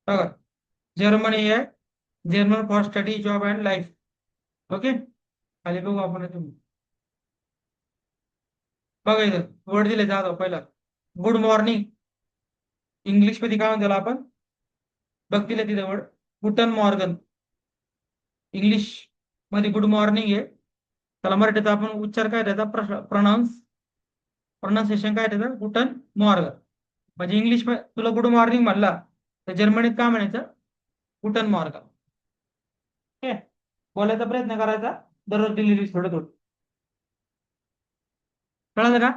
बघा जर्मनी आहे, German for study job and life. Okay, खाली बघू आपण तुम्ही. बघा इथं वर्ड दिले जाधव पहिला. Good morning. इंग्लिश मध्ये काय म्हणतो त्याला आपण? बघ दिले तिथे वर्ड. गुटन मॉर्गन. इंग्लिश मध्ये गुड मॉर्निंग आहे. त्याला मराठीत आपण उच्चार काय त्याचा, प्रोनाउन्सिएशन काय त्याचं? गुटन मॉर्गन. म्हणजे इंग्लिश तुला गुड मॉर्निंग म्हणला तर जर्मनीत काय म्हणायचं? गुटन मॉर्गन. ओके, बोलायचा प्रयत्न करायचा दररोज डेली थोडं थोडं. कळलं का?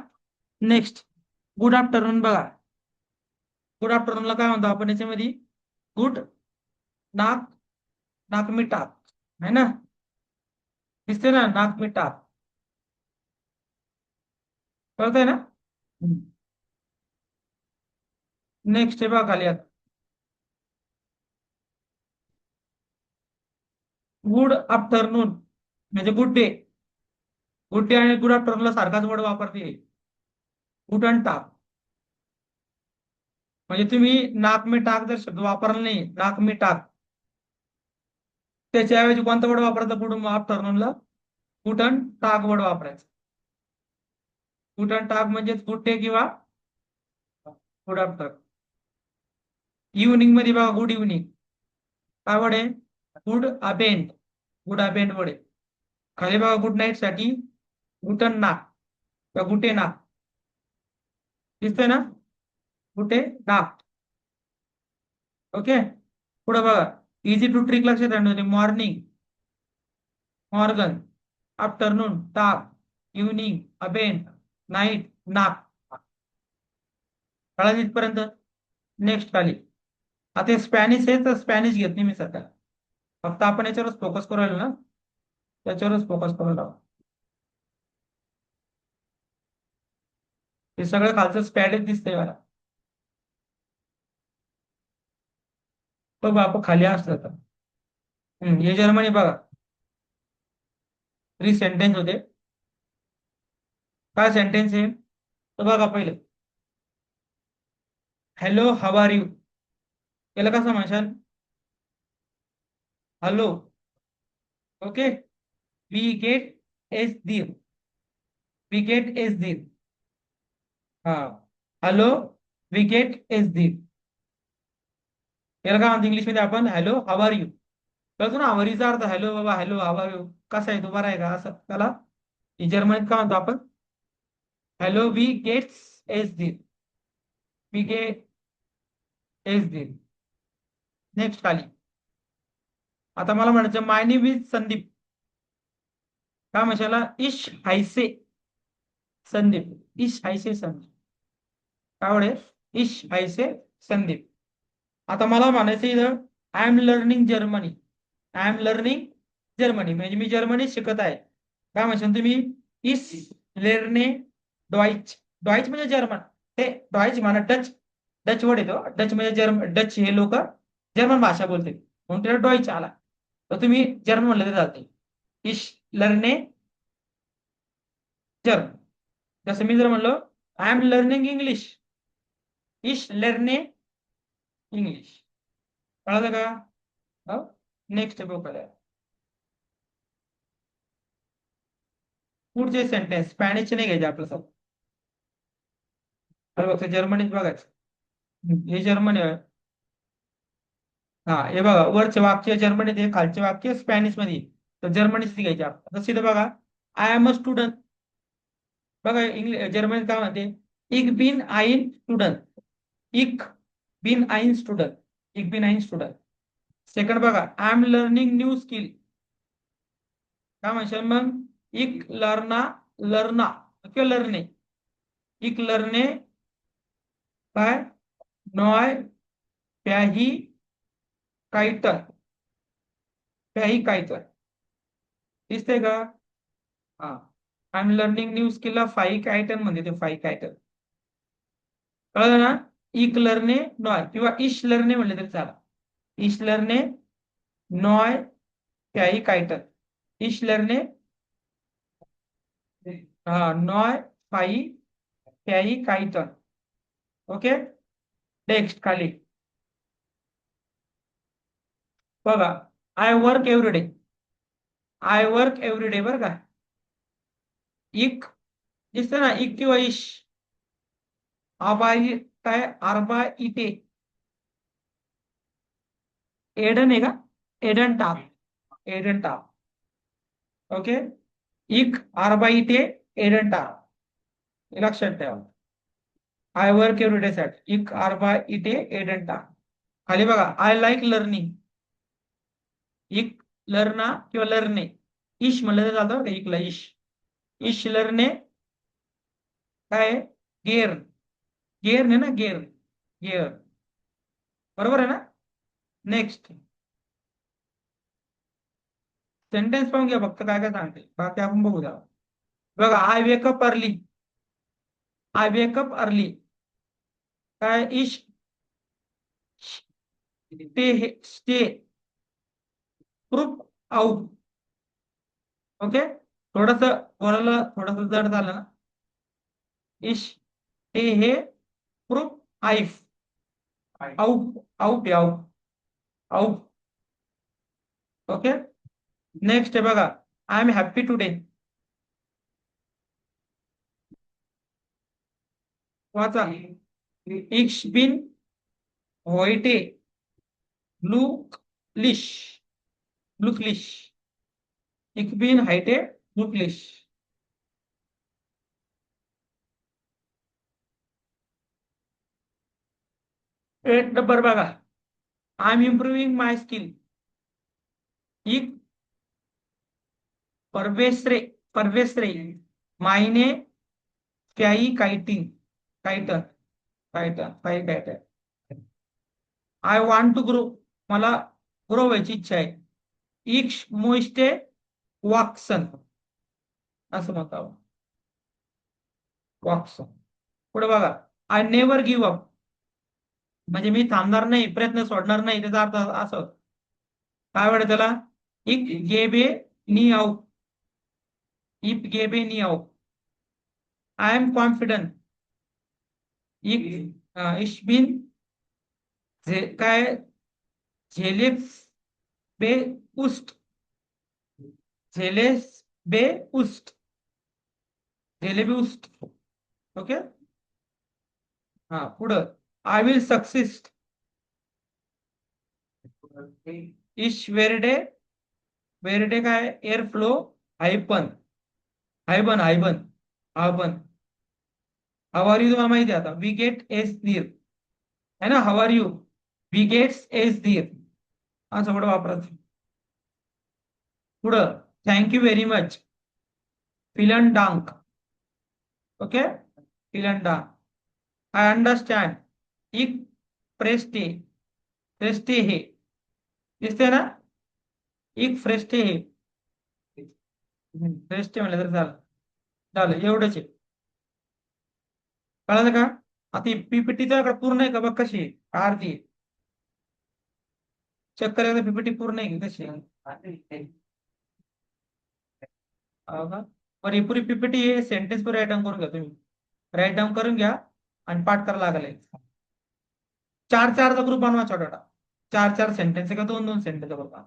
Next, good afternoon. बघा गुड आफ्टरनूनला काय म्हणतो आपण याच्यामध्ये? गुड नाक, नाक में टाक, है ना? दिसते ना नाक में टाक? कळतंय ना? नेक्स्ट आहे बघा खाली आता, गुड आफ्टरनून म्हणजे गुड डे. गुड डे आणि गुड आफ्टरनूनला सारखाच वर्ड वापरते, गुड अँड टाक. म्हणजे तुम्ही नाक में टाक जर शब्द वापरला नाही, नाक में टाक, त्याच्याऐवजी कोणता वर्ड वापरायचा गुड आफ्टरनूनला? गुड अँड टाक वर्ड वापरायचा. गुड अँड टाक म्हणजेच गुड डे किंवा गुड आफ्टर. इव्हनिंग मध्ये बघा गुड इव्हनिंग. काय वर्ड आहे? गुड अबेंड. गुड अबेंड वर्ड आहे. खाली बघा गुड नाईट साठी गुटन नाक किंवा गुटे नाक. दिसतंय ना? गुटे नाक. ओके, पुढे बघा. इझी टू ट्रिक लक्षात राहणार. मॉर्निंग मॉर्गन, आफ्टरनून टाक, इव्हनिंग अबेंड, नाईट नाक. कळा इथपर्यंत? नेक्स्ट खाली. आता हे स्पॅनिश आहे तर स्पॅनिश घेत नाही मी सध्या. फक्त आपण याच्यावरच फोकस करू राहिलो ना, त्याच्यावरच फोकस करू राहिलो. हे सगळं खालचं स्पॅनिश दिसतंय मला. बघ आपण खाली असलं तर. हे जर्मनी बघा. 3 सेंटेन्स होते. काय सेंटेन्स आहे तर बघा पहिले. Hello how are you. याला कसं म्हणशाल? हॅलो. ओके, वी गेट एस दिर. वी गेट एस दिर. हा, हॅलो वी गेट एस दिर. याला काय म्हणतो इंग्लिश मध्ये आपण? Hello how are you. कळतो ना? हवारीचा अर्थ हॅलो बाबा, हॅलो हाऊ आर यू, कसा आहे तू, बरा आहे का, असं त्याला जर्मनीत काय म्हणतो आपण? हॅलो वी गेट्स एस दिर. वी गेट एस दिर. नेक्स्ट खाली. आता मला म्हणायचं माय नेम इज संदीप. काय म्हणशाला? इश हायसे संदीप. इश हायसे संदीप. काय आवडेल? इश हायसे संदीप. आता मला म्हणायचं इथं I am learning Germany. I am learning Germany म्हणजे मी जर्मनी शिकत आहे. काय म्हणशाल तुम्ही? इस लेरने डॉईच. डॉईच म्हणजे जर्मन. ते डॉईच म्हणा डच. डच वर्ड येतो. डच म्हणजे जर्मन. डच हे लोक जर्मन भाषा बोलते म्हणून त्याला डॉईच आला. तर तुम्ही जर्मन म्हणलं तरी चालते. इश लर्ने जर्मन. जसं मी जर म्हणलो आय एम लर्निंग इंग्लिश. इश लर्ने इंग्लिश. कळलं का? नेक्स्ट बघूया. पुढचे सेंटेन्स स्पॅनिशचे नाही घ्यायचे आपलं सब. बघा जर्मनीत बघायचं. हे जर्मनी आहे. हा हे बघा वरचे वाक्य जर्मनीत आहे, खालचे वाक्य स्पॅनिश मध्ये. तर जर्मनीच घ्यायचे आपण. तसं इथं बघा आय एम अ स्टुडंट. बघा इंग्लिश जर्मनीत काय म्हणते? इक बिन आईन स्टुडंट. इक बिन आईन स्टुडंट. इक बिन आईन स्टुडंट. सेकंड बघा I am learning new skill. काय म्हणशाल मग? इक लर्ना, लर्ना किंवा लर्ने. इक लर्ने काय नॉय प्याही कायटर. प्याही कायटर. दिसतंय का? हा, आय एम लर्निंग न्यू स्किलला फाईक आयटन म्हणजे ते फाईक आयटन. कळलं ना? इक लर्ने नॉय किंवा इश लर्ने म्हणले तरी चाला. इश लर्ने नॉय त्याही कायटन. इश लर्ने हा नॉय फाई त्याही कायटन. ओके, नेक्स्ट खाली. बघा, I work every day. I work every day बरं का. इक दिसतं ना, इक किंवा इश. आबाई काय आरबा इटे. एडन आहे का? एडन टाक. एडन टाक. ओके. इक आरबा इटे एडन टाक. लक्षात ठेवा. आय वर्क एव्हरी डे सॅट इक आरबा इटे एडन टाक. खाली बघा, आय लाईक लर्निंग. इक लर्ना किंवा लर्ने. इश म्हणलं तर चालतं बरं का, इकला इश. इश लर्ने काय गेअर. गेअर ने ना, गेअर. गेअर. बरोबर आहे ना. नेक्स्ट सेंटेन्स पाहून घ्या फक्त काय काय सांगते, बाकी आपण बघू द्या. बघा, I wake up early. I wake up early. काय इश स्टे प्रूफ आउट. ओके. थोडस बोलायला थोडस जड झालं ना. इश ते हे प्रूफ आईफ. आउट आउट आउट आउट. ओके. नेक्स्ट आहे बघा, आय एम हॅपी टुडे. वाचा. इक्स बिन होयटे लुकलिश. लुकलिश. इक बिन हायटे लुकलिश. 8 नंबर बघा, I am improving my skill. इक परवेसरे. परवेसरे मायने फ्याई काइटिंग. काइटर. काइटर फाई काइटर. I want to grow. मला ग्रो व्हायची इच्छा आहे. इक्स मोइस्टे वॉक्सन. असं म्हणतात. वॉक्सन. पुढे बघा, आय नेव्हर गिव्ह अप. म्हणजे मी थांबणार नाही, प्रयत्न सोडणार नाही, त्याचा अर्थ असं. काय वाटत त्याला? इक गेबे नी आऊ. इफ गेबे नी आऊ. I am confident. इक इश बिन काय झेलेस बे उस्ट. झेलेस बे उस्ट. झेलेबी उस्ट. ओके. हा पुढं, आय विल सक्सेस. इश वेरडे. वेरडे काय एअर फ्लो हायपन. हायबन हायबन. हायबन. हाऊ आर यू तुम्हाला माहिती आहे आता, वी गेट एस दीर है ना. How are you. वी गेट्स एस दीर. असं पुढं वापरायचं. पुढं, थँक्यू व्हेरी मच. फिलन डांक. ओके. फिलन डांक. I understand. इक प्रेस्टे. प्रेस्टे हे दिसते ना. इक फ्रेस्टे हे. फ्रेस्टे म्हणलं तर झालं. झालं एवढंच आहे. कळलं का? आता पीपीटी पूर्ण आहे का बघ कशी आहे. अर्धी आहे. चेक करायला पीपीटी पूर्ण आहे की कशी आहे. हो का? पण ही पुरी पीपीटी हे सेंटेन्स पुरे राईट डाऊन करून घ्या तुम्ही. राईट डाऊन करून घ्या आणि पाठ करायला लागेल. 4-4चा ग्रुप बनवा छोटा. 4-4 सेंटेन्स का 2-2 सेंटेन्स बघा.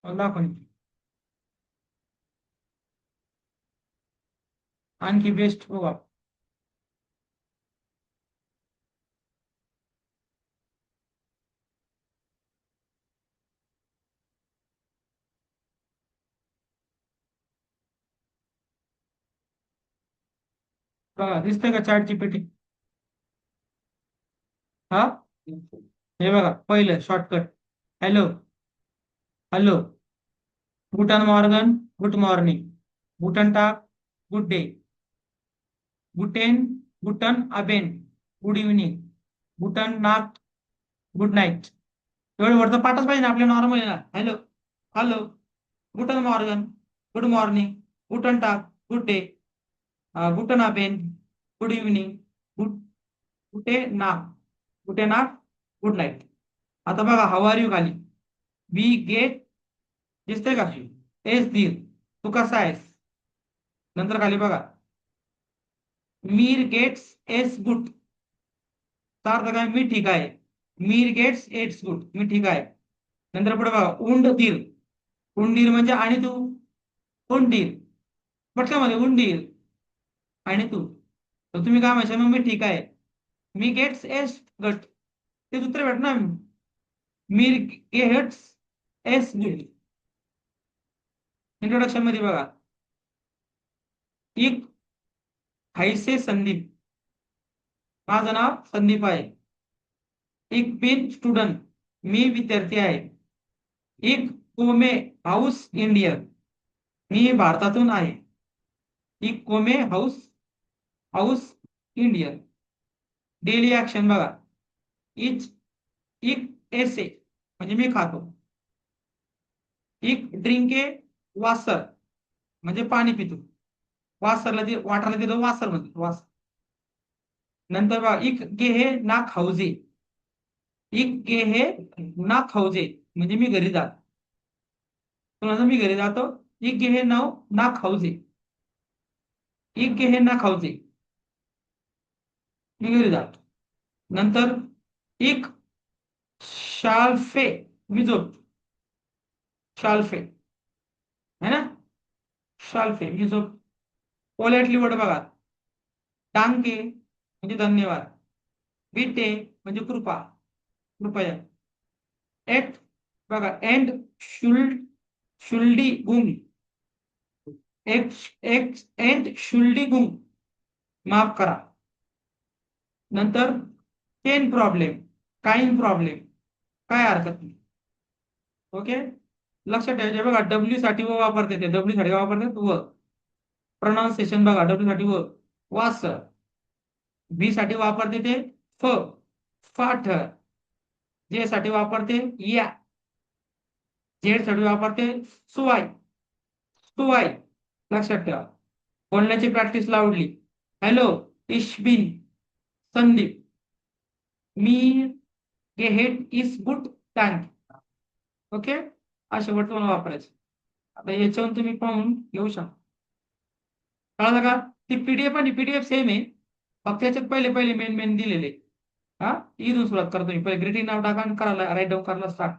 दाखवून आणखी बेस्ट बघा. बघा दिसतंय का चॅट जीपीटी? हा, हे बघा पहिलं शॉर्टकट. हॅलो, हॅलो, गुटन मॉर्गन, गुड मॉर्निंग. गुटन टाग, गुड डे. गुटेन, गुटन अबेन, गुड इव्हनिंग. गुटन नाट, गुड नाईट. एवढं वरचं पाठच पाहिजे ना आपल्या नॉर्मल ना. हॅलो, हॅलो, गुटन मॉर्गन, गुड मॉर्निंग. गुटन टाग, गुड डे. गुटन अबेन, गुड इव्हनिंग. गुड, गुटे नाग, गुटे नाट, गुड नाईट. आता बघा हाऊ आर यू खाली. वी गेट, दिसतंय का? एस धीर, तू कसा आहेस? नंतर खाली बघा, मीर गेट्स एस गुड. अर्थ काय? मी ठीक आहे. मीर गेट्स एट्स गुड, मी ठीक आहे. नंतर पुढे बघा, उंडदीर. उंडीर म्हणजे आणि तू. उंडीर, पटकामध्ये उंडीर आणि तू. तर तुम्ही काय म्हणता? मग मी ठीक आहे. मी गेट्स एस गट, ते उत्तर भेटणार. मीर गेट्स एस गुड. इंट्रोडक्शन मध्ये बघा, एक हायसे संदीप, माझं नाव संदीप आहे. एक बिन स्टुडंट, मी विद्यार्थी आहे. एक कोमे हाऊस इंडियन, मी भारतातून आहे. एक कोमे हाऊस, हाऊस इंडियन. डेली ऍक्शन बघा, इच, एक एसे म्हणजे मी खातो. एक ड्रिंके वासर म्हणजे पाणी पितो. वासरला ते वाटरला दिलं वासर म्हणतो, वासर. नंतर बघा, एक गेहे ना खाऊजे. एक गेहे ना खाऊजे म्हणजे मी घरी जातो. कोणाचं? मी घरी जातो. एक गेहे नाव ना खाऊजे. एक गेहे ना खाऊजे, मी घरी जातो. नंतर एक शाल्फे, मी झोपतो. शाल्फे है ना, शाल्फे मी झोप. पोलाइटली वर्ड बघा, टांके म्हणजे धन्यवाद. बिटे म्हणजे कृपा, कृपया. एट बघा, एंड शुल्ड, शुल्डी गुंग. एक, एक एंड शुल्डी गुंग, माफ करा. नंतर केन प्रॉब्लेम, काइन प्रॉब्लेम, काय हरकत नाही. ओके, लक्षात ठेवायचे बघा. डब्ल्यू साठी व वापरते ते, डब्ल्यू साठी वापरतात व. प्रोनाउन्सिएशन बघा, डब्ल्यू साठी व, वास. बी साठी वापरते ते फ, फाठ. जे साठी वापरते या. झेड साठी वापरते सुवाई, सुवाई. लक्षात ठेवा. बोलण्याची प्रॅक्टिस लावली. हॅलो, इशबिन, संदीप. मी गेहेट इस गुड टँक. ओके, अशा वर्ड तुम्हाला वापरायचे. आता याच्यावरून तुम्ही पाहून घेऊ शकता. कळलं का? ती पीडीएफ आणि पीडीएफ सेम आहे, फक्त याच्यात पहिले पहिले मेन मेन दिलेले. हा, इथून सुरुवात करतो मी. पहिले ग्रीटिंग नाव टाका आणि करायला राईट डाऊन करायला स्टार्ट.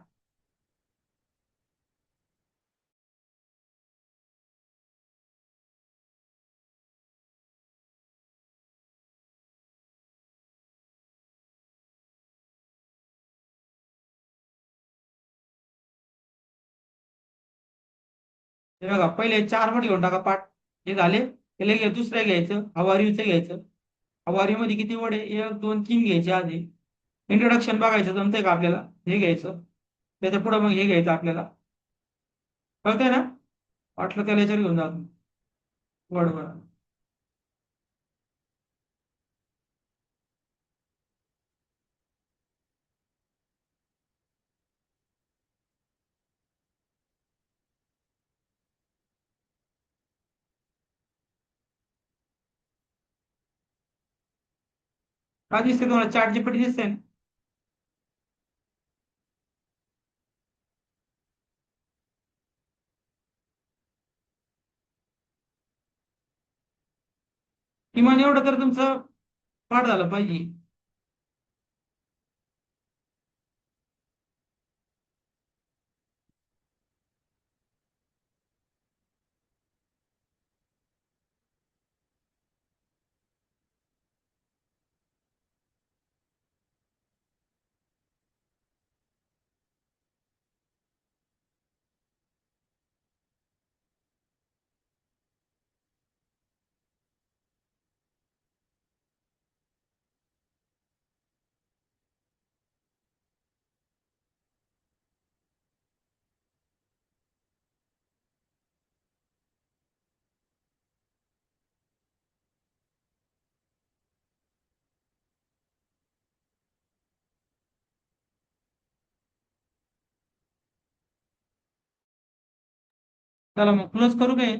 हे बघा, पहिले 4 वर्ड घेऊन टाका पाठ. हे झाले. हे लगेच दुसरं घ्यायचं, हवारीचं घ्यायचं. हवारी मध्ये किती वर्ड आहे? 1 2 3 घ्यायचे आधी. इंट्रोडक्शन बघायचं जमतंय का आपल्याला, हे घ्यायचं. त्याच्या पुढे मग हे घ्यायचं आपल्याला. कळतंय ना? वाटलं त्याला याच्यावर घेऊन जातो. वर्ड वर्ड का दिसते तुम्हाला? चॅट जीपीटी दिसते ना? किमान एवढं तर तुमचं पाठ झालं पाहिजे. चला मग क्लोज करू काय?